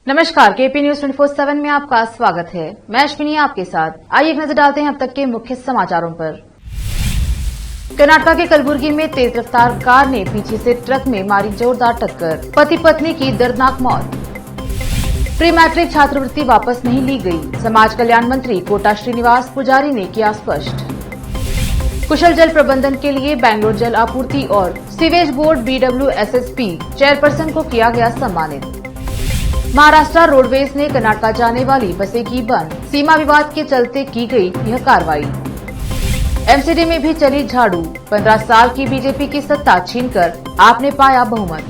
नमस्कार, KP news 24/7 में आपका स्वागत है। मैं अश्विनी आपके साथ। आइए एक नजर डालते हैं अब तक के मुख्य समाचारों पर। कर्नाटक के कलबुर्गी में तेज रफ्तार कार ने पीछे से ट्रक में मारी जोरदार टक्कर, पति पत्नी की दर्दनाक मौत। प्री मैट्रिक छात्रवृत्ति वापस नहीं ली गई, समाज कल्याण मंत्री कोटा श्रीनिवास पुजारी ने किया स्पष्ट। कुशल जल प्रबंधन के लिए बैंगलोर जल आपूर्ति और सीवेज बोर्ड BWSSB चेयरपर्सन को किया गया सम्मानित। महाराष्ट्र रोडवेज ने कर्नाटक जाने वाली बसें की बंद, सीमा विवाद के चलते की गई यह कार्रवाई। MCD में भी चली झाड़ू, 15 साल की बीजेपी की सत्ता छीनकर आपने पाया बहुमत।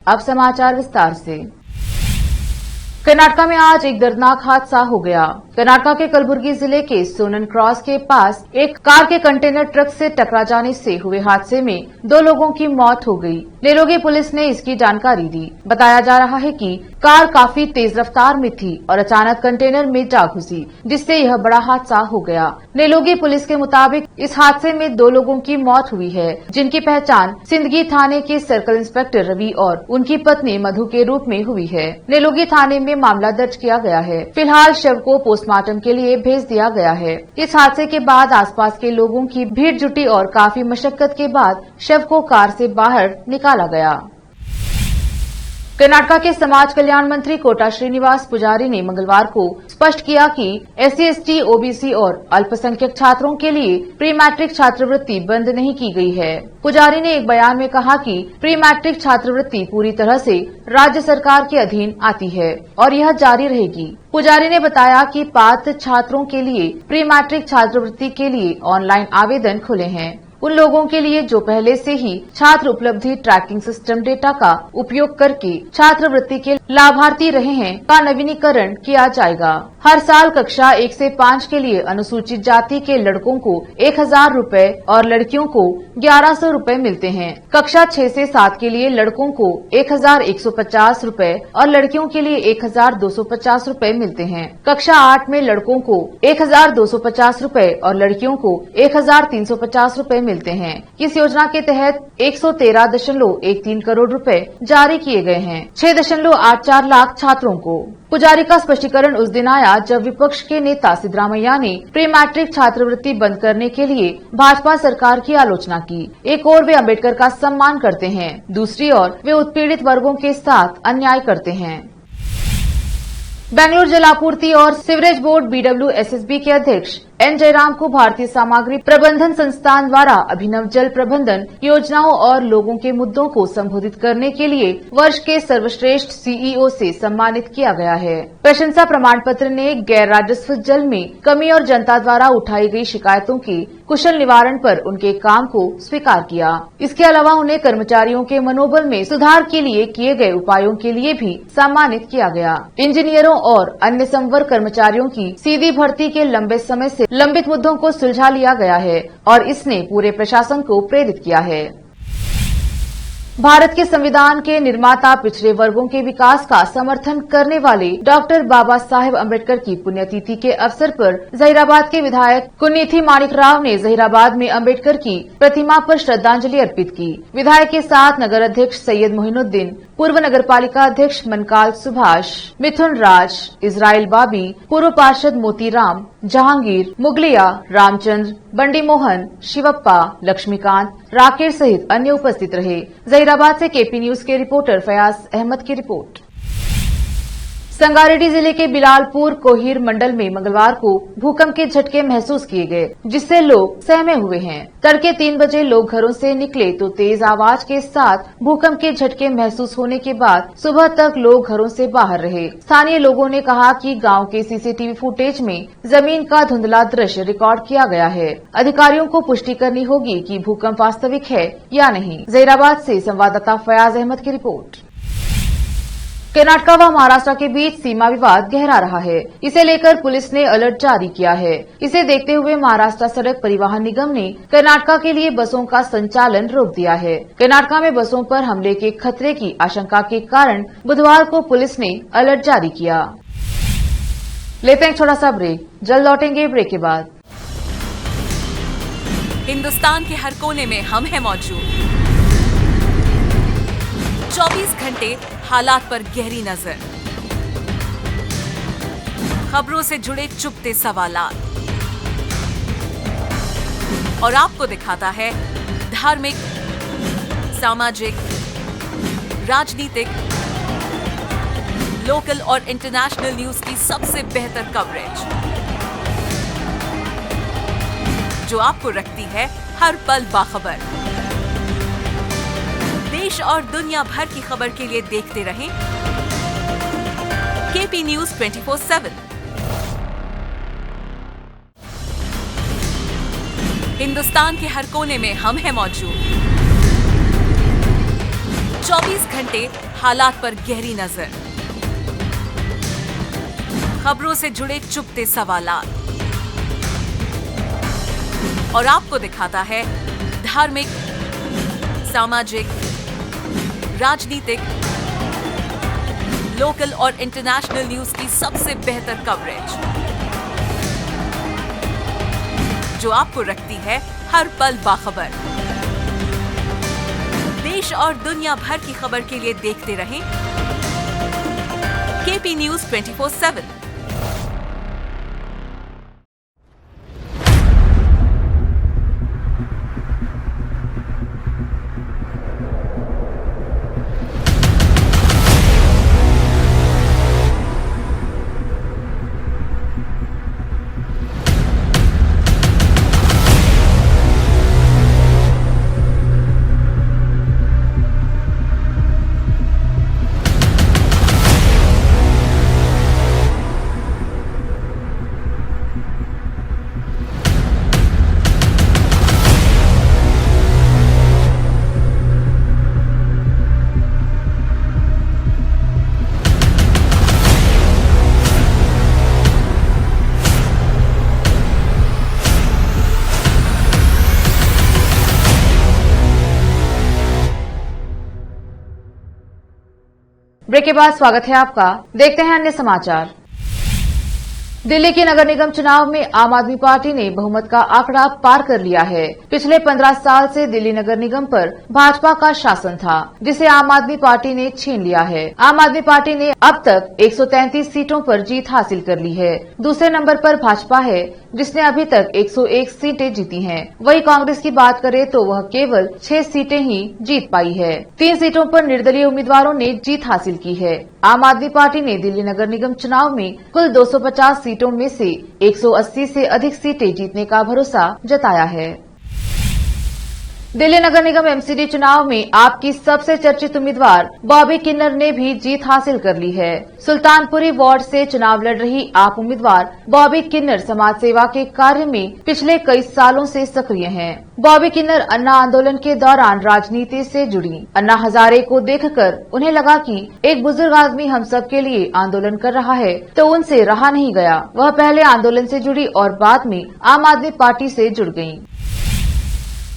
अब समाचार विस्तार से। कर्नाटक में आज एक दर्दनाक हादसा हो गया। कर्नाटक के कलबुर्गी जिले के सोनन क्रॉस के पास एक कार के कंटेनर ट्रक से टकरा जाने से हुए हादसे में 2 लोगों की मौत हो गई। नेलोगी पुलिस ने इसकी जानकारी दी। बताया जा रहा है कि कार काफी तेज रफ्तार में थी और अचानक कंटेनर में जा घुसी, जिससे यह बड़ा हादसा हो गया। नेलोगी पुलिस के मुताबिक इस हादसे में 2 लोगों की मौत हुई है, जिनकी पहचान सिंदगी थाने के सर्कल इंस्पेक्टर रवि और उनकी पत्नी मधु के रूप में हुई है। नेलोगी थाने में मामला दर्ज किया गया है। फिलहाल शव को पोस्टमार्टम के लिए भेज दिया गया है। इस हादसे के बाद आसपास के लोगों की भीड़ जुटी और काफी मशक्कत के बाद शव को कार से बाहर निकाला गया। कर्नाटक के समाज कल्याण मंत्री कोटा श्रीनिवास पुजारी ने मंगलवार को स्पष्ट किया कि SC, ST, OBC और अल्पसंख्यक छात्रों के लिए प्री मैट्रिक छात्रवृत्ति बंद नहीं की गई है। पुजारी ने एक बयान में कहा कि प्री मैट्रिक छात्रवृत्ति पूरी तरह से राज्य सरकार के अधीन आती है और यह जारी रहेगी। पुजारी ने बताया कि पात्र छात्रों के लिए प्री मैट्रिक छात्रवृत्ति के लिए ऑनलाइन आवेदन खुले हैं। उन लोगों के लिए जो पहले से ही छात्र उपलब्धि ट्रैकिंग सिस्टम डेटा का उपयोग करके छात्रवृत्ति के लाभार्थी रहे हैं का नवीनीकरण किया जाएगा। हर साल कक्षा 1 से 5 के लिए अनुसूचित जाति के लड़कों को 1000 रूपए और लड़कियों को 1100 रूपए मिलते हैं। कक्षा 6 से 7 के लिए लड़कों को 1150 रूपए और लड़कियों के लिए 1250 रूपए मिलते हैं। कक्षा 8 में लड़कों को 1250 रूपए और लड़कियों को 1350 रूपए मिलते हैं। इस योजना के तहत 113.13 करोड़ रुपए जारी किए गए हैं 6.84 लाख छात्रों को। पुजारी का स्पष्टीकरण उस दिन आया जब विपक्ष के नेता सिद्धरामैया ने प्री मैट्रिक छात्रवृत्ति बंद करने के लिए भाजपा सरकार की आलोचना की। एक ओर वे अम्बेडकर का सम्मान करते हैं, दूसरी ओर वे उत्पीड़ित वर्गों के साथ अन्याय करते हैं। बैंगलोर जल आपूर्ति और सीवरेज बोर्ड BWSSB के अध्यक्ष N जयराम को भारतीय सामग्री प्रबंधन संस्थान द्वारा अभिनव जल प्रबंधन योजनाओं और लोगों के मुद्दों को संबोधित करने के लिए वर्ष के सर्वश्रेष्ठ CEO से सम्मानित किया गया है। प्रशंसा प्रमाण पत्र ने गैर राजस्व जल में कमी और जनता द्वारा उठाई गई शिकायतों के कुशल निवारण पर उनके काम को स्वीकार किया। इसके अलावा उन्हें कर्मचारियों के मनोबल में सुधार के लिए किए गए उपायों के लिए भी सम्मानित किया गया। इंजीनियरों और अन्य संवर्ग कर्मचारियों की सीधी भर्ती के लंबे समय से लंबित मुद्दों को सुलझा लिया गया है और इसने पूरे प्रशासन को प्रेरित किया है। भारत के संविधान के निर्माता पिछड़े वर्गों के विकास का समर्थन करने वाले डॉक्टर बाबा साहेब अम्बेडकर की पुण्यतिथि के अवसर पर जहीराबाद के विधायक कुन्नीथी माणिक राव ने जहीराबाद में अम्बेडकर की प्रतिमा पर श्रद्धांजलि अर्पित की। विधायक के साथ नगर अध्यक्ष सैयद मोहिनुद्दीन, पूर्व नगरपालिका अध्यक्ष मनकाल सुभाष, मिथुन राज, इजराइल बाबी, पूर्व पार्षद मोतीराम, जहांगीर, मुगलिया, रामचंद्र, बंडी मोहन, शिवप्पा, लक्ष्मीकांत, राकेश सहित अन्य उपस्थित रहे। जहीराबाद से केपी न्यूज के रिपोर्टर फयाज अहमद की रिपोर्ट। संगारेड्डी जिले के बिलालपुर कोहिर मंडल में मंगलवार को भूकंप के झटके महसूस किए गए, जिससे लोग सहमे हुए हैं। तड़के 3 बजे लोग घरों से निकले तो तेज आवाज के साथ भूकंप के झटके महसूस होने के बाद सुबह तक लोग घरों से बाहर रहे। स्थानीय लोगों ने कहा कि गांव के CCTV फुटेज में जमीन का धुंधला दृश्य रिकॉर्ड किया गया है। अधिकारियों को पुष्टि करनी होगी कि भूकंप वास्तविक है या नहीं। जहीराबाद से संवाददाता फयाज अहमद की रिपोर्ट। कर्नाटक व महाराष्ट्र के बीच सीमा विवाद गहरा रहा है। इसे लेकर पुलिस ने अलर्ट जारी किया है। इसे देखते हुए महाराष्ट्र सड़क परिवहन निगम ने कर्नाटक के लिए बसों का संचालन रोक दिया है। कर्नाटक में बसों पर हमले के खतरे की आशंका के कारण बुधवार को पुलिस ने अलर्ट जारी किया। लेते हैं एक छोटा सा ब्रेक, जल्द लौटेंगे ब्रेक के बाद। हिंदुस्तान के हर कोने में हम हैं मौजूद। 24 घंटे हालात पर गहरी नजर, खबरों से जुड़े चुपते सवालात, और आपको दिखाता है धार्मिक, सामाजिक, राजनीतिक, लोकल और इंटरनेशनल न्यूज की सबसे बेहतर कवरेज, जो आपको रखती है हर पल बाखबर। देश और दुनिया भर की खबर के लिए देखते रहें केपी न्यूज 24/7। हिंदुस्तान के हर कोने में हम हैं मौजूद। 24 घंटे हालात पर गहरी नजर, खबरों से जुड़े चुपते सवालात, और आपको दिखाता है धार्मिक, सामाजिक, राजनीतिक, लोकल और इंटरनेशनल न्यूज की सबसे बेहतर कवरेज, जो आपको रखती है हर पल बाखबर। देश और दुनिया भर की खबर के लिए देखते रहें केपी न्यूज 24/7। ब्रेक के बाद स्वागत है आपका। देखते हैं अन्य समाचार। दिल्ली के नगर निगम चुनाव में आम आदमी पार्टी ने बहुमत का आंकड़ा पार कर लिया है। पिछले 15 साल से दिल्ली नगर निगम पर भाजपा का शासन था, जिसे आम आदमी पार्टी ने छीन लिया है। आम आदमी पार्टी ने अब तक 133 सीटों पर जीत हासिल कर ली है। दूसरे नंबर पर भाजपा है, जिसने अभी तक 101 सीटें जीती हैं। वहीं कांग्रेस की बात करें तो वह केवल 6 सीटें ही जीत पाई है। 3 सीटों पर निर्दलीय उम्मीदवारों ने जीत हासिल की है। आम आदमी पार्टी ने दिल्ली नगर निगम चुनाव में कुल 250 सीटों में से 180 से अधिक सीटें जीतने का भरोसा जताया है। दिल्ली नगर निगम एमसीडी चुनाव में आपकी सबसे चर्चित उम्मीदवार बॉबी किन्नर ने भी जीत हासिल कर ली है। सुल्तानपुरी वार्ड से चुनाव लड़ रही आप उम्मीदवार बॉबी किन्नर समाज सेवा के कार्य में पिछले कई सालों से सक्रिय हैं। बॉबी किन्नर अन्ना आंदोलन के दौरान राजनीति से जुड़ी। अन्ना हजारे को देखकर उन्हें लगा कि एक बुजुर्ग आदमी हम सब के लिए आंदोलन कर रहा है, तो उनसे रहा नहीं गया। वह पहले आंदोलन से जुड़ी और बाद में आम आदमी पार्टी से जुड़ गयी।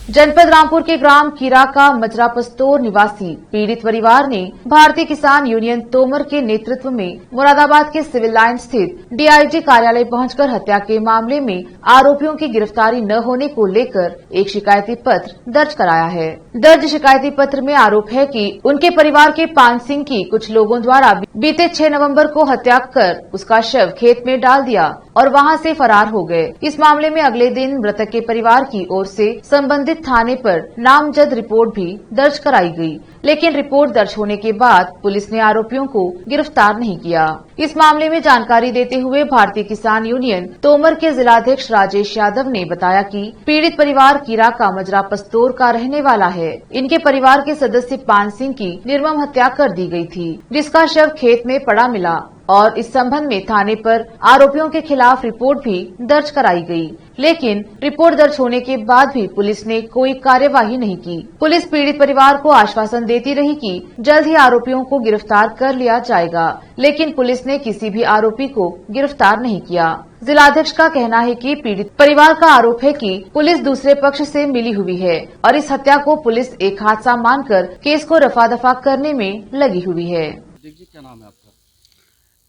जनपद रामपुर के ग्राम कीरा का मजरा पस्तोर निवासी पीड़ित परिवार ने भारतीय किसान यूनियन तोमर के नेतृत्व में मुरादाबाद के सिविल लाइन स्थित डीआईजी कार्यालय पहुंचकर हत्या के मामले में आरोपियों की गिरफ्तारी न होने को लेकर एक शिकायती पत्र दर्ज कराया है। दर्ज शिकायती पत्र में आरोप है कि उनके परिवार के पान सिंह की कुछ लोगों द्वारा बीते 6 नवम्बर को हत्या कर उसका शव खेत में डाल दिया और वहां से फरार हो गए। इस मामले में अगले दिन मृतक के परिवार की ओर से संबंधित थाने पर नामजद रिपोर्ट भी दर्ज कराई गई, लेकिन रिपोर्ट दर्ज होने के बाद पुलिस ने आरोपियों को गिरफ्तार नहीं किया। इस मामले में जानकारी देते हुए भारतीय किसान यूनियन तोमर के जिलाध्यक्ष राजेश यादव ने बताया कि पीड़ित परिवार कीरा का मजरा पस्तोर का रहने वाला है। इनके परिवार के सदस्य पान सिंह की निर्मम हत्या कर दी गई थी, जिसका शव खेत में पड़ा मिला और इस संबंध में थाने पर आरोपियों के खिलाफ रिपोर्ट भी दर्ज कराई गई, लेकिन रिपोर्ट दर्ज होने के बाद भी पुलिस ने कोई कार्यवाही नहीं की। पुलिस पीड़ित परिवार को आश्वासन देती रही कि जल्द ही आरोपियों को गिरफ्तार कर लिया जाएगा, लेकिन पुलिस ने किसी भी आरोपी को गिरफ्तार नहीं किया। जिलाध्यक्ष का कहना है कि पीड़ित परिवार का आरोप है कि पुलिस दूसरे पक्ष से मिली हुई है और इस हत्या को पुलिस एक हादसा मानकर केस को रफा दफा करने में लगी हुई है। क्या नाम है आपका?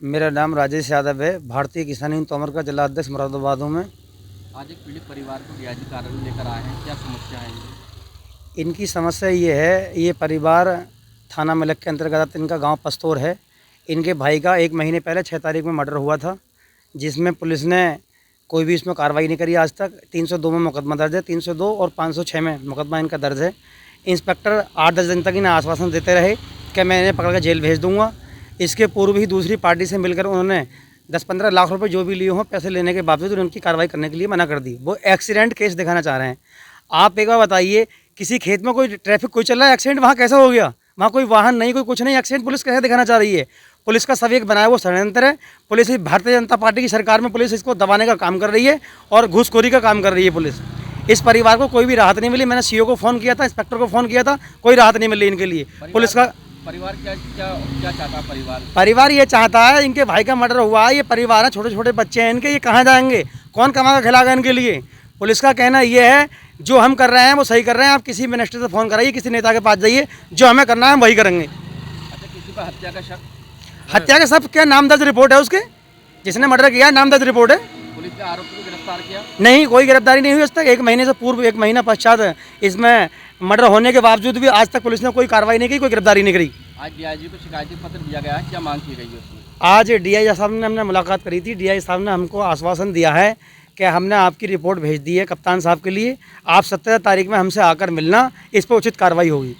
मेरा नाम राजेश यादव है। भारतीय किसान यूनियन तोमर का जिला अध्यक्ष मुरादाबाद हूँ मैं। आज एक पीड़ित परिवार को रियायती कारण लेकर आए हैं, क्या समस्या है इनकी समस्या ये है, ये परिवार थाना मलक के अंतर्गत इनका गांव पस्तौर है। इनके भाई का 1 महीने पहले 6 तारीख में मर्डर हुआ था, जिसमें पुलिस ने कोई भी इसमें कार्रवाई नहीं करी आज तक। 302 में मुकदमा दर्ज है, 302 और 506 में मुकदमा इनका दर्ज है। इंस्पेक्टर 8-10 दिन तक इन्हें आश्वासन देते रहे कि मैं इन्हें पकड़ कर जेल भेज दूँगा। इसके पूर्व ही दूसरी पार्टी से मिलकर उन्होंने 10-15 लाख रुपए जो भी लिए हों, पैसे लेने के बावजूद उनकी कार्रवाई करने के लिए मना कर दी। वो एक्सीडेंट केस दिखाना चाह रहे हैं। आप एक बार बताइए, किसी खेत में कोई ट्रैफिक कोई चल रहा है, एक्सीडेंट वहाँ कैसा हो गया? वहाँ कोई वाहन नहीं, कोई कुछ नहीं, एक्सीडेंट पुलिस कैसे दिखाना चाह रही है? पुलिस का सब एक बनाया वो षड्यंत्र है। पुलिस भारतीय जनता पार्टी की सरकार में पुलिस इसको दबाने का काम कर रही है और घूसखोरी का काम कर रही है पुलिस। इस परिवार को कोई भी राहत नहीं मिली। मैंने सीओ को फ़ोन किया था, इंस्पेक्टर को फ़ोन किया था, कोई राहत नहीं मिली इनके लिए। पुलिस का परिवार क्या चाहता है? परिवार ये चाहता है, इनके भाई का मर्डर हुआ है, ये परिवार है, छोटे छोटे बच्चे हैं इनके, ये कहाँ जाएंगे? कौन कमा कर खिलाएगा इनके लिए? पुलिस का कहना ये है, जो हम कर रहे हैं वो सही कर रहे हैं। आप किसी मिनिस्टर से फ़ोन कराइए, किसी नेता के पास जाइए, जो हमें करना है हम वही करेंगे। अच्छा, किसी पर हत्या का शक? हत्या का सब क्या नामदर्ज रिपोर्ट है उसके, जिसने मर्डर किया नामदर्ज रिपोर्ट है। पुलिस ने आरोपी को गिरफ्तार किया? नहीं, कोई गिरफ्तारी नहीं हुई आज तक। 1 महीने से पूर्व, 1 महीना पश्चात इसमें मर्डर होने के बावजूद भी आज तक पुलिस ने कोई कार्रवाई नहीं की, कोई गिरफ्तारी नहीं करी। आज डीआईजी को शिकायती पत्र दिया गया है, क्या मांग की गई है उसमें? आज डीआई साहब ने हमने मुलाकात करी थी। डीआई साहब ने हमको आश्वासन दिया है कि हमने आपकी रिपोर्ट भेज दी है कप्तान साहब के लिए, आप 17 तारीख में हमसे आकर मिलना, इस पर उचित कार्रवाई होगी।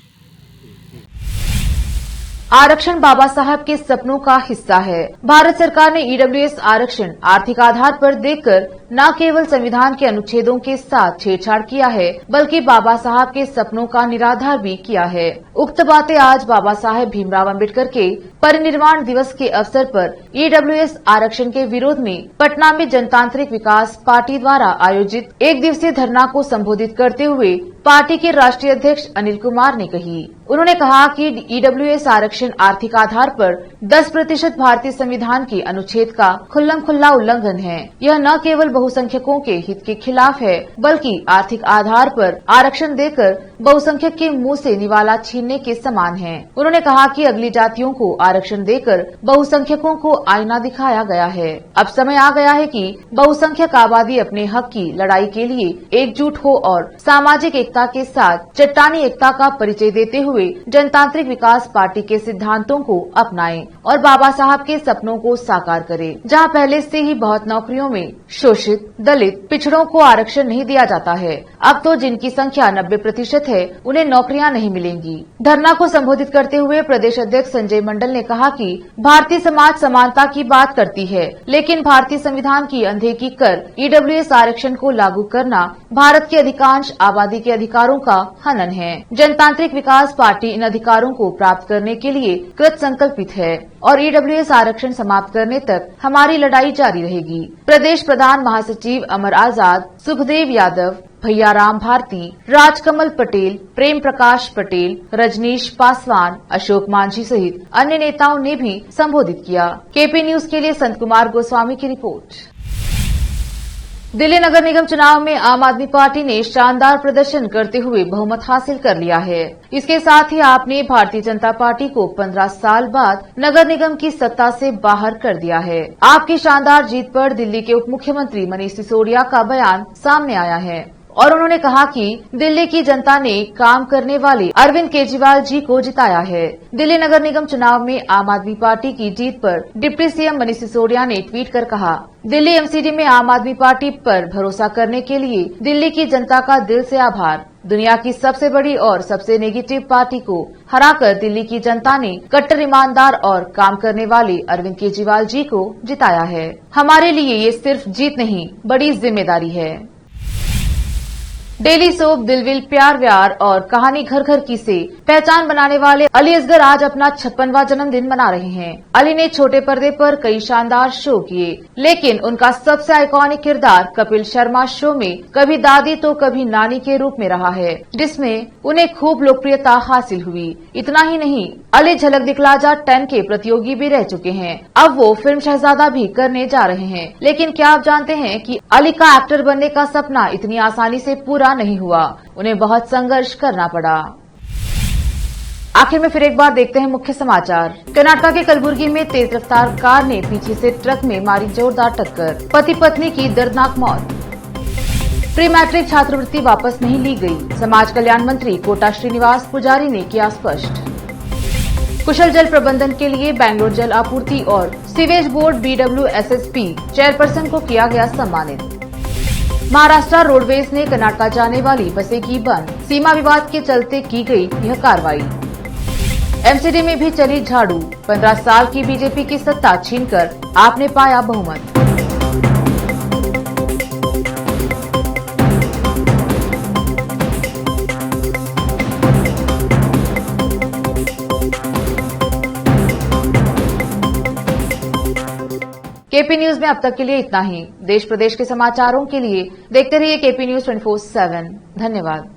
आरक्षण बाबा साहब के सपनों का हिस्सा है। भारत सरकार ने ईडब्ल्यूएस आरक्षण आर्थिक आधार पर देकर न केवल संविधान के अनुच्छेदों के साथ छेड़छाड़ किया है, बल्कि बाबा साहब के सपनों का निराधार भी किया है। उक्त बातें आज बाबा साहेब भीमराव अम्बेडकर के परिनिर्वाण दिवस के अवसर पर ईडब्ल्यूएस आरक्षण के विरोध में पटना में जनतांत्रिक विकास पार्टी द्वारा आयोजित 1 दिवसीय धरना को संबोधित करते हुए पार्टी के राष्ट्रीय अध्यक्ष अनिल कुमार ने कही। उन्होंने कहा कि ईडब्ल्यूएस आरक्षण आर्थिक आधार पर 10% भारतीय संविधान के अनुच्छेद का खुल्लम-खुल्ला उल्लंघन है। यह न केवल बहुसंख्यकों के हित के खिलाफ है, बल्कि आर्थिक आधार पर आरक्षण देकर बहुसंख्यक के मुंह से निवाला छीनने के समान है। उन्होंने कहा कि अगली जातियों को आरक्षण देकर बहुसंख्यकों को आईना दिखाया गया है। अब समय आ गया है कि बहुसंख्यक आबादी अपने हक की लड़ाई के लिए एकजुट हो और सामाजिक एकता के साथ चट्टानी एकता का परिचय देते हुए जनतांत्रिक विकास पार्टी के सिद्धांतों को अपनाएं और बाबा साहब के सपनों को साकार करें। जहां पहले से ही बहुत नौकरियों में शोषित, दलित, पिछड़ों को आरक्षण नहीं दिया जाता है, अब तो जिनकी संख्या 90% है, उन्हें नौकरियां नहीं मिलेंगी। धरना को संबोधित करते हुए प्रदेश अध्यक्ष संजय मंडल ने कहा कि भारतीय समाज समानता की बात करती है, लेकिन भारतीय संविधान की अनदेखी कर ईडब्ल्यूएस आरक्षण को लागू करना भारत की अधिकांश आबादी के अधिकारों का हनन है। जनतांत्रिक विकास पार्टी इन अधिकारों को प्राप्त करने के लिए कृत संकल्पित है और ईडब्ल्यूएस आरक्षण समाप्त करने तक हमारी लड़ाई जारी रहेगी। प्रदेश प्रधान महासचिव अमर आजाद, सुखदेव यादव, भैयाराम भारती, राजकमल पटेल, प्रेम प्रकाश पटेल, रजनीश पासवान, अशोक मांझी सहित अन्य नेताओं ने भी संबोधित किया। केपी न्यूज के लिए संत कुमार गोस्वामी की रिपोर्ट। दिल्ली नगर निगम चुनाव में आम आदमी पार्टी ने शानदार प्रदर्शन करते हुए बहुमत हासिल कर लिया है। इसके साथ ही आपने भारतीय जनता पार्टी को 15 साल बाद नगर निगम की सत्ता से बाहर कर दिया है। आपकी शानदार जीत पर दिल्ली के उप मुख्यमंत्री मनीष सिसोदिया का बयान सामने आया है और उन्होंने कहा कि दिल्ली की जनता ने काम करने वाले अरविंद केजरीवाल जी को जिताया है। दिल्ली नगर निगम चुनाव में आम आदमी पार्टी की जीत पर डिप्टी सीएम मनीष सिसोदिया ने ट्वीट कर कहा, दिल्ली एमसीडी में आम आदमी पार्टी पर भरोसा करने के लिए दिल्ली की जनता का दिल से आभार। दुनिया की सबसे बड़ी और सबसे नेगेटिव पार्टी को हराकर दिल्ली की जनता ने कट्टर ईमानदार और काम करने वाले अरविंद केजरीवाल जी को जिताया है। हमारे लिए ये सिर्फ जीत नहीं, बड़ी जिम्मेदारी है। डेली सोप, दिलविल, प्यार व्यार और कहानी घर घर की से पहचान बनाने वाले अली असगर आज अपना 56वां जन्मदिन मना रहे हैं। अली ने छोटे पर्दे पर कई शानदार शो किए, लेकिन उनका सबसे आइकॉनिक किरदार कपिल शर्मा शो में कभी दादी तो कभी नानी के रूप में रहा है, जिसमें उन्हें खूब लोकप्रियता हासिल हुई। इतना ही नहीं, अली झलक दिखला जा 10 के प्रतियोगी भी रह चुके हैं। अब वो फिल्म शहजादा भी करने जा रहे हैं। लेकिन क्या आप जानते हैं कि अली का एक्टर बनने का सपना इतनी आसानी से पूरा नहीं हुआ, उन्हें बहुत संघर्ष करना पड़ा। आखिर में फिर एक बार देखते हैं मुख्य समाचार। कर्नाटक के कलबुर्गी में तेज रफ्तार कार ने पीछे से ट्रक में मारी जोरदार टक्कर, पति पत्नी की दर्दनाक मौत। प्री मैट्रिक छात्रवृत्ति वापस नहीं ली गई, समाज कल्याण मंत्री कोटा श्रीनिवास पुजारी ने किया स्पष्ट। कुशल जल प्रबंधन के लिए बेंगलोर जल आपूर्ति और सीवेज बोर्ड BWSSP चेयरपर्सन को किया गया सम्मानित। महाराष्ट्र रोडवेज ने कर्नाटक जाने वाली बसें की बंद, सीमा विवाद के चलते की गई यह कार्रवाई। MCD में भी चली झाड़ू, 15 साल की बीजेपी की सत्ता छीनकर आपने पाया बहुमत। KP न्यूज में अब तक के लिए इतना ही। देश प्रदेश के समाचारों के लिए देखते रहिए KP News 24/7। धन्यवाद।